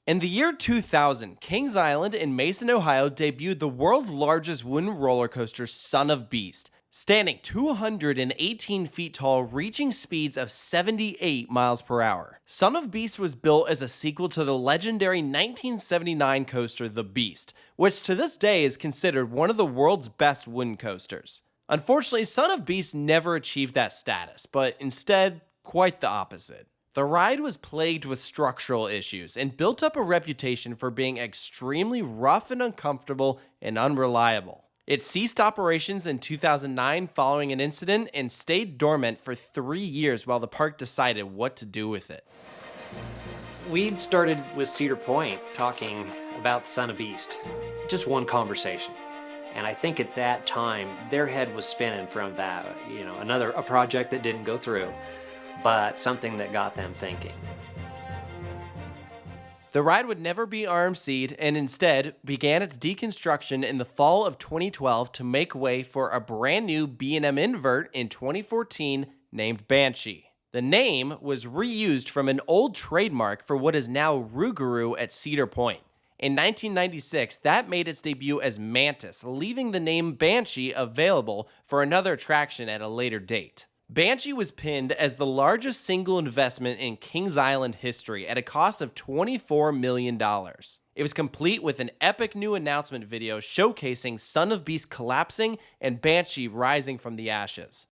In the year 2000, Kings Island in Mason, Ohio debuted the world's largest wooden roller coaster, Son of Beast, standing 218 feet tall, reaching speeds of 78 miles per hour. Son of Beast was built as a sequel to the legendary 1979 coaster, The Beast, which to this day is considered one of the world's best wooden coasters. Unfortunately, Son of Beast never achieved that status, but instead, quite the opposite. The ride was plagued with structural issues and built up a reputation for being extremely rough and uncomfortable and unreliable. It ceased operations in 2009 following an incident and stayed dormant for 3 years while the park decided what to do with it. We started with Cedar Point talking about Son of Beast. Just one conversation. And I think at that time, their head was spinning from that, a project that didn't go through, but something that got them thinking. The ride would never be RMC'd and instead began its deconstruction in the fall of 2012 to make way for a brand new B&M invert in 2014 named Banshee. The name was reused from an old trademark for what is now Rougarou at Cedar Point. In 1996, that made its debut as Mantis, leaving the name Banshee available for another attraction at a later date. Banshee was pinned as the largest single investment in Kings Island history at a cost of $24 million. It was complete with an epic new announcement video showcasing Son of Beast collapsing and Banshee rising from the ashes.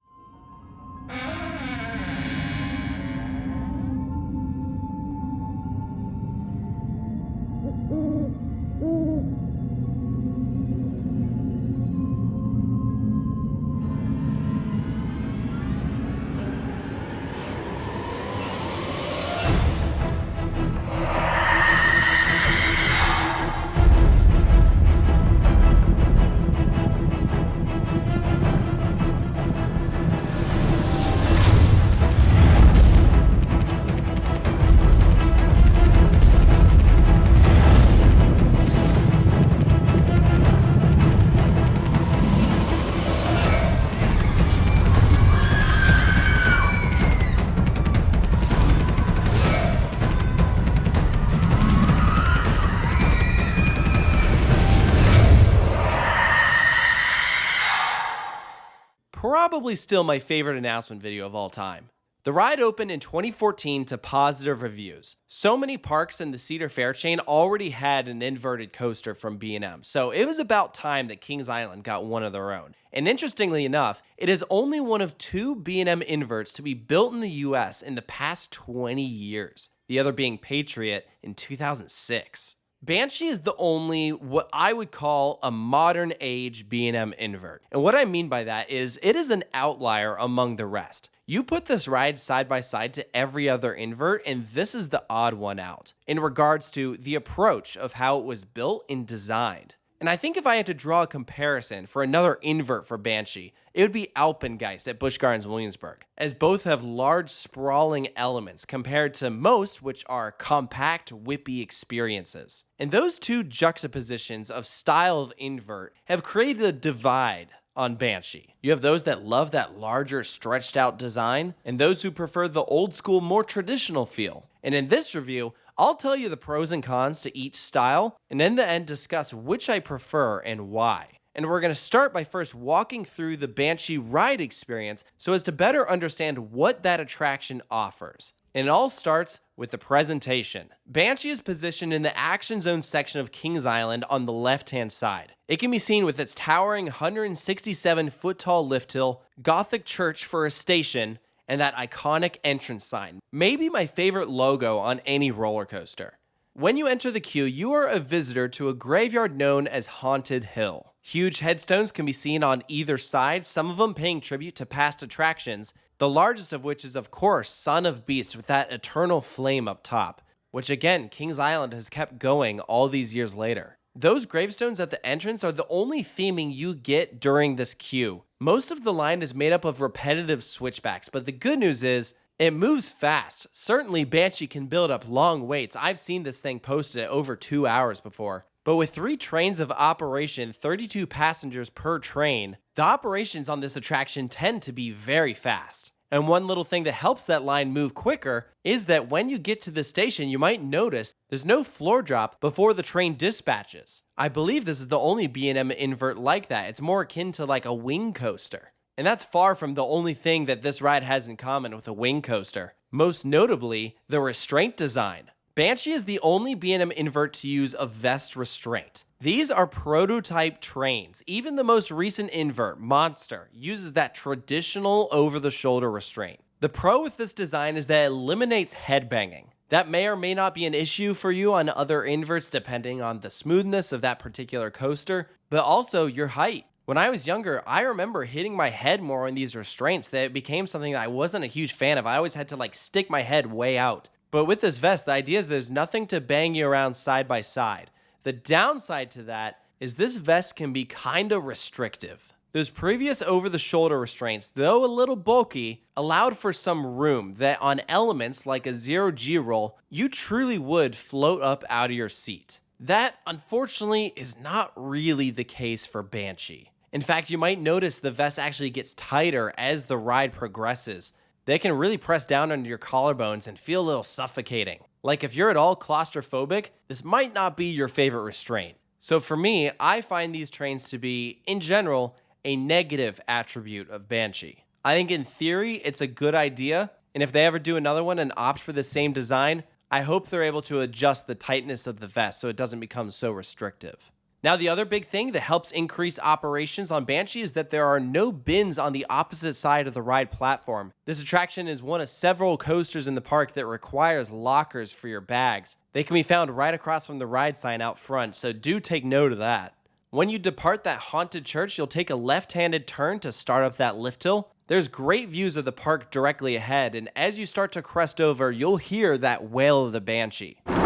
Probably still my favorite announcement video of all time. The ride opened in 2014 to positive reviews. So many parks in the Cedar Fair chain already had an inverted coaster from B&M, so it was about time that Kings Island got one of their own. And interestingly enough, it is only one of 2 B&M inverts to be built in the US in the past 20 years, the other being Patriot in 2006. Banshee is the only, what I would call a modern age B&M invert. And what I mean by that is it is an outlier among the rest. You put this ride side by side to every other invert, and this is the odd one out in regards to the approach of how it was built and designed. And I think if I had to draw a comparison for another invert for Banshee, it would be Alpengeist at Busch Gardens Williamsburg, as both have large sprawling elements compared to most, which are compact, whippy experiences. And those two juxtapositions of style of invert have created a divide on Banshee. You have those that love that larger, stretched out design, and those who prefer the old school, more traditional feel. And in this review, I'll tell you the pros and cons to each style, and in the end discuss which I prefer and why. And we're going to start by first walking through the Banshee ride experience so as to better understand what that attraction offers. And it all starts with the presentation. Banshee is positioned in the Action Zone section of Kings Island on the left-hand side. It can be seen with its towering 167-foot-tall lift hill, Gothic church for a station, and that iconic entrance sign. Maybe my favorite logo on any roller coaster. When you enter the queue, you are a visitor to a graveyard known as Haunted Hill. Huge headstones can be seen on either side, some of them paying tribute to past attractions, the largest of which is, of course, Son of Beast with that eternal flame up top, which again, Kings Island has kept going all these years later. Those gravestones at the entrance are the only theming you get during this queue. Most of the line is made up of repetitive switchbacks, but the good news is, it moves fast. Certainly, Banshee can build up long waits. I've seen this thing posted at over 2 hours before. But with 3 trains of operation, 32 passengers per train, the operations on this attraction tend to be very fast. And one little thing that helps that line move quicker is that when you get to the station, you might notice There's no floor drop before the train dispatches. I believe this is the only B&M invert like that. It's more akin to like a wing coaster. And that's far from the only thing that this ride has in common with a wing coaster. Most notably, the restraint design. Banshee is the only B&M invert to use a vest restraint. These are prototype trains. Even the most recent invert, Monster, uses that traditional over-the-shoulder restraint. The pro with this design is that it eliminates headbanging. That may or may not be an issue for you on other inverts depending on the smoothness of that particular coaster, but also your height. When I was younger, I remember hitting my head more on these restraints that it became something that I wasn't a huge fan of. I always had to like stick my head way out. But with this vest, the idea is there's nothing to bang you around side by side. The downside to that is this vest can be kinda restrictive. Those previous over-the-shoulder restraints, though a little bulky, allowed for some room that on elements like a zero-G roll, you truly would float up out of your seat. That, unfortunately, is not really the case for Banshee. In fact, you might notice the vest actually gets tighter as the ride progresses. They can really press down under your collarbones and feel a little suffocating. Like if you're at all claustrophobic, this might not be your favorite restraint. So for me, I find these trains to be, in general, a negative attribute of Banshee. I think in theory, it's a good idea, and if they ever do another one and opt for the same design, I hope they're able to adjust the tightness of the vest so it doesn't become so restrictive. Now, the other big thing that helps increase operations on Banshee is that there are no bins on the opposite side of the ride platform. This attraction is one of several coasters in the park that requires lockers for your bags. They can be found right across from the ride sign out front, so do take note of that. When you depart that haunted church, you'll take a left-handed turn to start up that lift hill. There's great views of the park directly ahead, and as you start to crest over, you'll hear that wail of the Banshee. And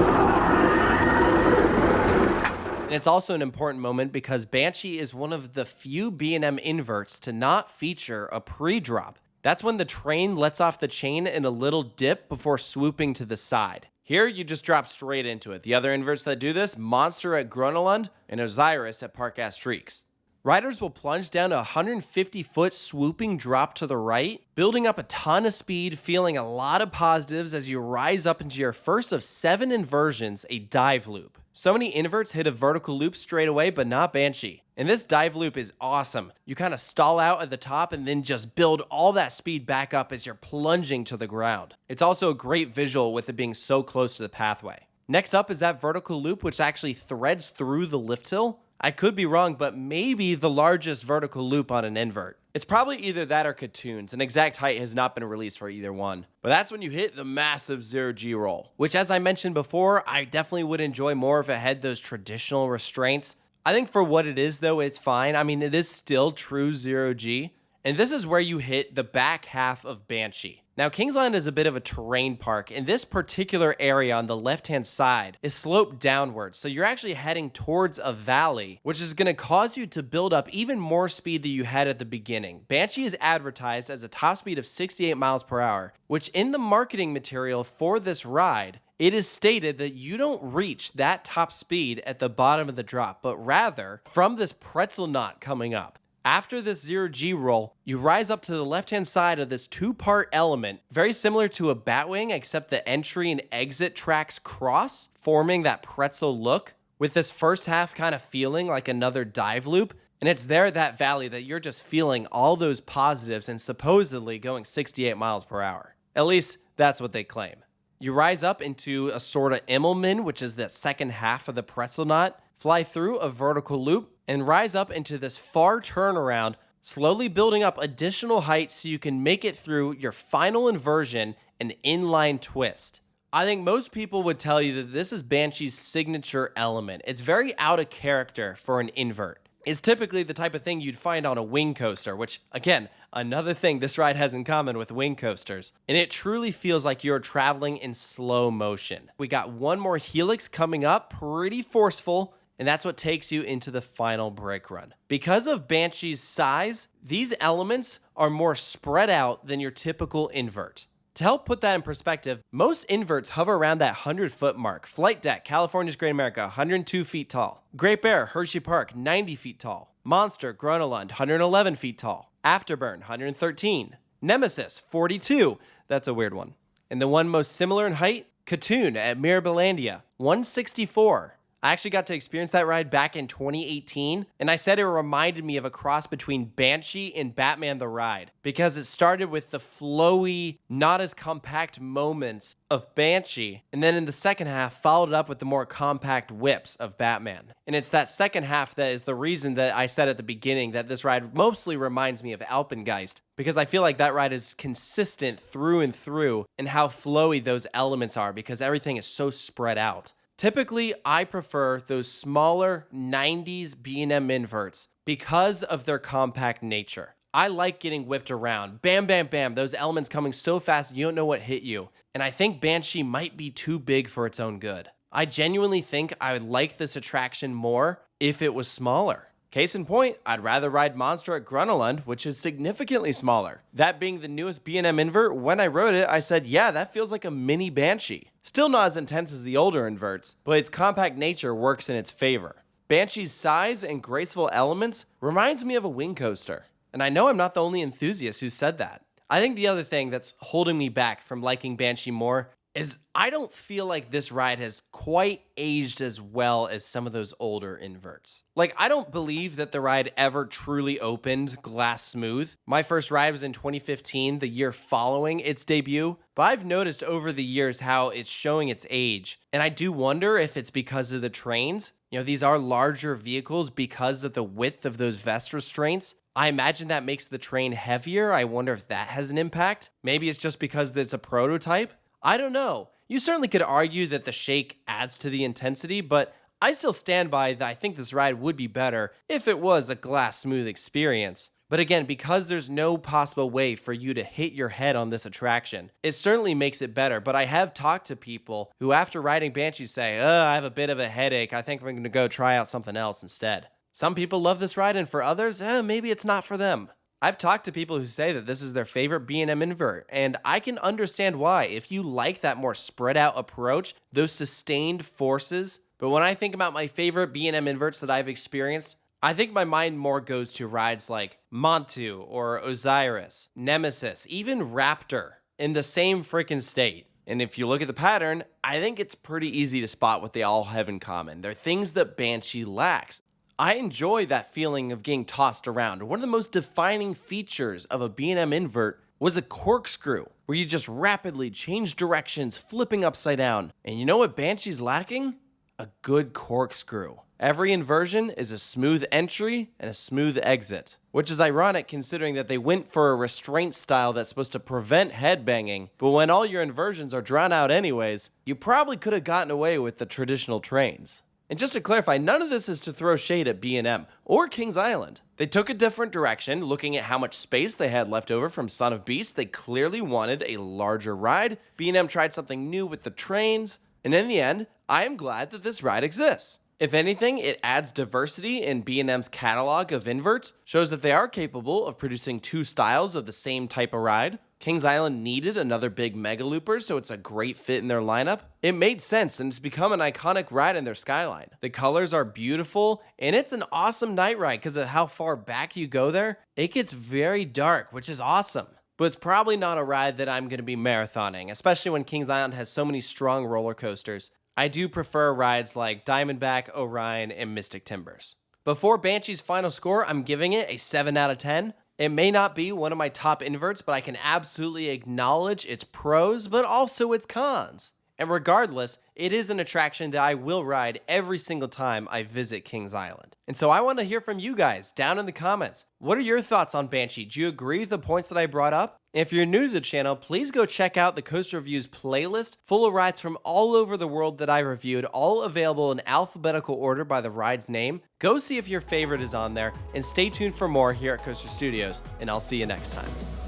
it's also an important moment because Banshee is one of the few B&M inverts to not feature a pre-drop. That's when the train lets off the chain in a little dip before swooping to the side. Here, you just drop straight into it. The other inverts that do this, Monster at Grunelund and Osiris at Park Asterix. Riders will plunge down a 150-foot swooping drop to the right, building up a ton of speed, feeling a lot of positives as you rise up into your first of 7 inversions, a dive loop. So many inverts hit a vertical loop straight away, but not Banshee. And this dive loop is awesome. You kind of stall out at the top and then just build all that speed back up as you're plunging to the ground. It's also a great visual with it being so close to the pathway. Next up is that vertical loop, which actually threads through the lift hill. I could be wrong, but maybe the largest vertical loop on an invert. It's probably either that or Katoons. An exact height has not been released for either one. But that's when you hit the massive zero-G roll, which, as I mentioned before, I definitely would enjoy more if it had those traditional restraints. I think for what it is, though, it's fine. I mean, it is still true zero-G. And this is where you hit the back half of Banshee. Now, Kingsland is a bit of a terrain park, and this particular area on the left-hand side is sloped downwards, so you're actually heading towards a valley, which is going to cause you to build up even more speed than you had at the beginning. Banshee is advertised as a top speed of 68 miles per hour, which in the marketing material for this ride, it is stated that you don't reach that top speed at the bottom of the drop, but rather from this pretzel knot coming up. After this zero-G roll, you rise up to the left-hand side of this 2-part element, very similar to a batwing, except the entry and exit tracks cross, forming that pretzel look, with this first half kind of feeling like another dive loop. And it's there at that valley that you're just feeling all those positives and supposedly going 68 miles per hour. At least, that's what they claim. You rise up into a sort of Immelman, which is that second half of the pretzel knot, fly through a vertical loop, and rise up into this far turnaround, slowly building up additional height so you can make it through your final inversion and inline twist. I think most people would tell you that this is Banshee's signature element. It's very out of character for an invert. It's typically the type of thing you'd find on a wing coaster, which, again, another thing this ride has in common with wing coasters. And it truly feels like you're traveling in slow motion. We got one more helix coming up, pretty forceful, and that's what takes you into the final brake run. Because of Banshee's size, these elements are more spread out than your typical invert. To help put that in perspective, most inverts hover around that 100-foot mark. Flight Deck, California's Great America, 102 feet tall. Great Bear, Hershey Park, 90 feet tall. Monster, Grunelund, 111 feet tall. Afterburn, 113. Nemesis, 42. That's a weird one. And the one most similar in height, Katoon at Mirabilandia, 164. I actually got to experience that ride back in 2018, and I said it reminded me of a cross between Banshee and Batman the Ride, because it started with the flowy, not as compact moments of Banshee, and then in the second half followed it up with the more compact whips of Batman. And it's that second half that is the reason that I said at the beginning that this ride mostly reminds me of Alpengeist, because I feel like that ride is consistent through and through in how flowy those elements are, because everything is so spread out. Typically, I prefer those smaller 90s B&M inverts because of their compact nature. I like getting whipped around. Bam, bam, bam. Those elements coming so fast you don't know what hit you. And I think Banshee might be too big for its own good. I genuinely think I would like this attraction more if it was smaller. Case in point, I'd rather ride Monster at Grunneland, which is significantly smaller. That being the newest B&M invert, when I rode it, I said, yeah, that feels like a mini Banshee. Still not as intense as the older inverts, but its compact nature works in its favor. Banshee's size and graceful elements reminds me of a wing coaster. And I know I'm not the only enthusiast who said that. I think the other thing that's holding me back from liking Banshee more is I don't feel like this ride has quite aged as well as some of those older inverts. Like, I don't believe that the ride ever truly opened glass smooth. My first ride was in 2015, the year following its debut, but I've noticed over the years how it's showing its age. And I do wonder if it's because of the trains. You know, these are larger vehicles because of the width of those vest restraints. I imagine that makes the train heavier. I wonder if that has an impact. Maybe it's just because it's a prototype. I don't know. You certainly could argue that the shake adds to the intensity, but I still stand by that I think this ride would be better if it was a glass smooth experience. But again, because there's no possible way for you to hit your head on this attraction, it certainly makes it better. But I have talked to people who after riding Banshee say, I have a bit of a headache. I think I'm going to go try out something else instead. Some people love this ride, and for others, maybe it's not for them. I've talked to people who say that this is their favorite B&M invert, and I can understand why. If you like that more spread out approach, those sustained forces. But when I think about my favorite B&M inverts that I've experienced, I think my mind more goes to rides like Montu or Osiris, Nemesis, even Raptor in the same freaking state. And if you look at the pattern, I think it's pretty easy to spot what they all have in common. They're things that Banshee lacks. I enjoy that feeling of getting tossed around. One of the most defining features of a B&M invert was a corkscrew, where you just rapidly change directions, flipping upside down. And you know what Banshee's lacking? A good corkscrew. Every inversion is a smooth entry and a smooth exit, which is ironic considering that they went for a restraint style that's supposed to prevent headbanging, but when all your inversions are drawn out anyways, you probably could have gotten away with the traditional trains. And just to clarify, none of this is to throw shade at B&M or Kings Island. They took a different direction, looking at how much space they had left over from Son of Beast. They clearly wanted a larger ride. B&M tried something new with the trains, and in the end, I am glad that this ride exists. If anything, it adds diversity in B&M's catalog of inverts, shows that they are capable of producing two styles of the same type of ride. Kings Island needed another big mega looper, so it's a great fit in their lineup. It made sense, and it's become an iconic ride in their skyline. The colors are beautiful, and it's an awesome night ride because of how far back you go there. It gets very dark, which is awesome. But it's probably not a ride that I'm going to be marathoning, especially when Kings Island has so many strong roller coasters. I do prefer rides like Diamondback, Orion, and Mystic Timbers. Before Banshee's final score, I'm giving it a 7 out of 10. It may not be one of my top inverts, but I can absolutely acknowledge its pros, but also its cons. And regardless, it is an attraction that I will ride every single time I visit Kings Island. And so I want to hear from you guys down in the comments. What are your thoughts on Banshee? Do you agree with the points that I brought up? If you're new to the channel, please go check out the Coaster Reviews playlist full of rides from all over the world that I reviewed, all available in alphabetical order by the ride's name. Go see if your favorite is on there, and stay tuned for more here at Coaster Studios, and I'll see you next time.